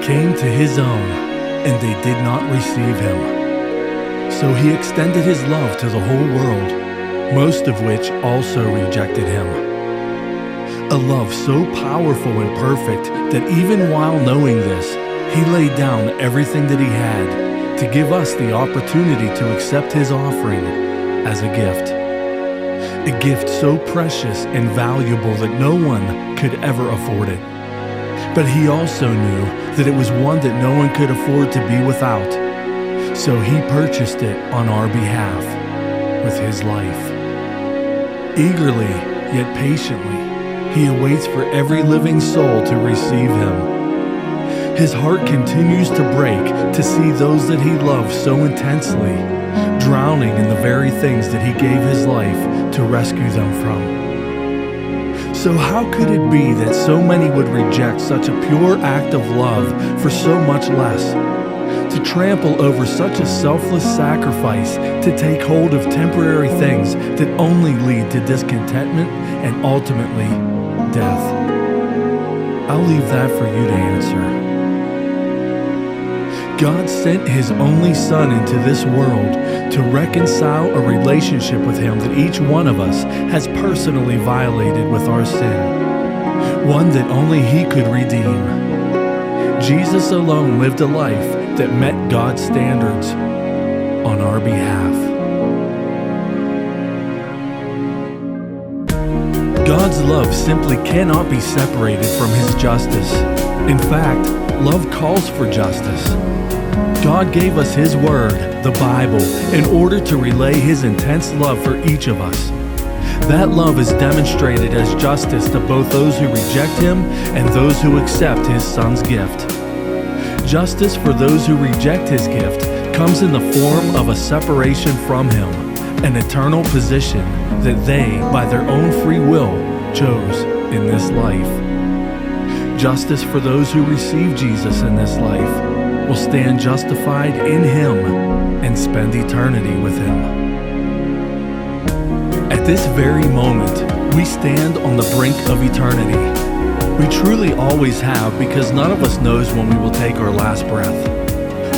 came to his own, and they did not receive him. So he extended his love to the whole world, most of which also rejected him. A love so powerful and perfect that even while knowing this, he laid down everything that he had to give us the opportunity to accept his offering as a gift. A gift so precious and valuable that no one could ever afford it. But he also knew that it was one that no one could afford to be without. So he purchased it on our behalf with his life. Eagerly, yet patiently, he awaits for every living soul to receive him. His heart continues to break to see those that he loves so intensely, drowning in the very things that he gave his life to rescue them from. So how could it be that so many would reject such a pure act of love for so much less? To trample over such a selfless sacrifice to take hold of temporary things that only lead to discontentment and ultimately death? I'll leave that for you to answer. God sent his only Son into this world to reconcile a relationship with him that each one of us has personally violated with our sin, one that only he could redeem. Jesus alone lived a life that met God's standards on our behalf. God's love simply cannot be separated from his justice. In fact, love calls for justice. God gave us his word, the Bible, in order to relay his intense love for each of us. That love is demonstrated as justice to both those who reject him and those who accept his Son's gift. Justice for those who reject his gift comes in the form of a separation from him, an eternal position that they, by their own free will, chose in this life. Justice for those who receive Jesus in this life will stand justified in him and spend eternity with him. At this very moment, we stand on the brink of eternity. We truly always have, because none of us knows when we will take our last breath.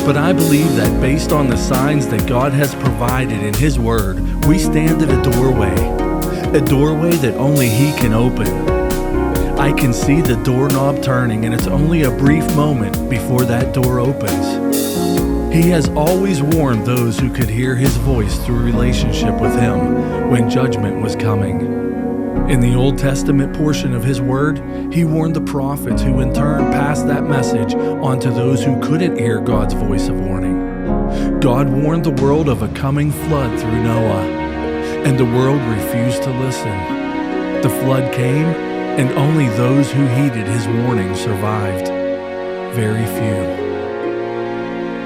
But I believe that based on the signs that God has provided in his word, we stand at a doorway that only he can open. I can see the doorknob turning, and it's only a brief moment before that door opens. He has always warned those who could hear his voice through relationship with him when judgment was coming. In the Old Testament portion of his word, he warned the prophets, who in turn passed that message on to those who couldn't hear God's voice of warning. God warned the world of a coming flood through Noah, and the world refused to listen. The flood came, and only those who heeded his warning survived. Very few.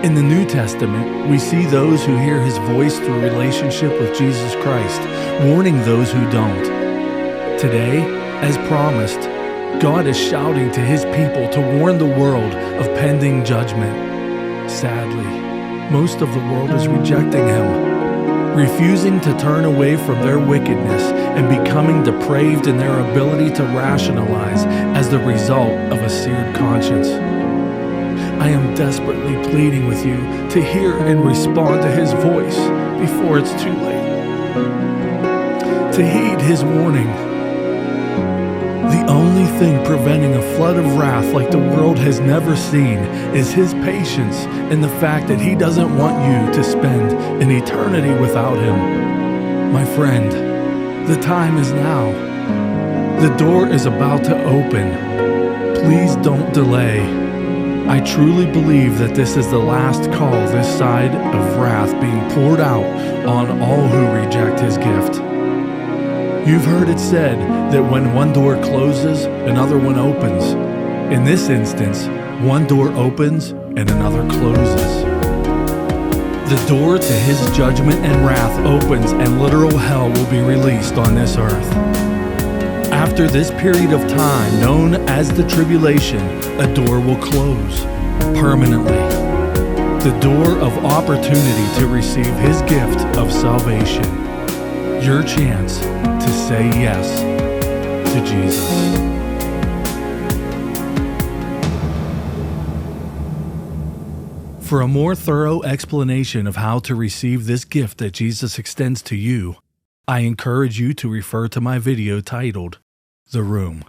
In the New Testament, we see those who hear his voice through relationship with Jesus Christ, warning those who don't. Today, as promised, God is shouting to his people to warn the world of pending judgment. Sadly, most of the world is rejecting him, refusing to turn away from their wickedness and becoming depraved in their ability to rationalize as the result of a seared conscience. I am desperately pleading with you to hear and respond to his voice before it's too late. To heed his warning. The only thing preventing a flood of wrath like the world has never seen is his patience and the fact that he doesn't want you to spend an eternity without him. My friend, the time is now. The door is about to open. Please don't delay. I truly believe that this is the last call this side of wrath being poured out on all who reject his gift. You've heard it said that when one door closes, another one opens. In this instance, one door opens and another closes. The door to his judgment and wrath opens, and literal hell will be released on this earth. After this period of time, known as the tribulation, a door will close permanently. The door of opportunity to receive his gift of salvation. Your chance to say yes to Jesus. For a more thorough explanation of how to receive this gift that Jesus extends to you, I encourage you to refer to my video titled The Room.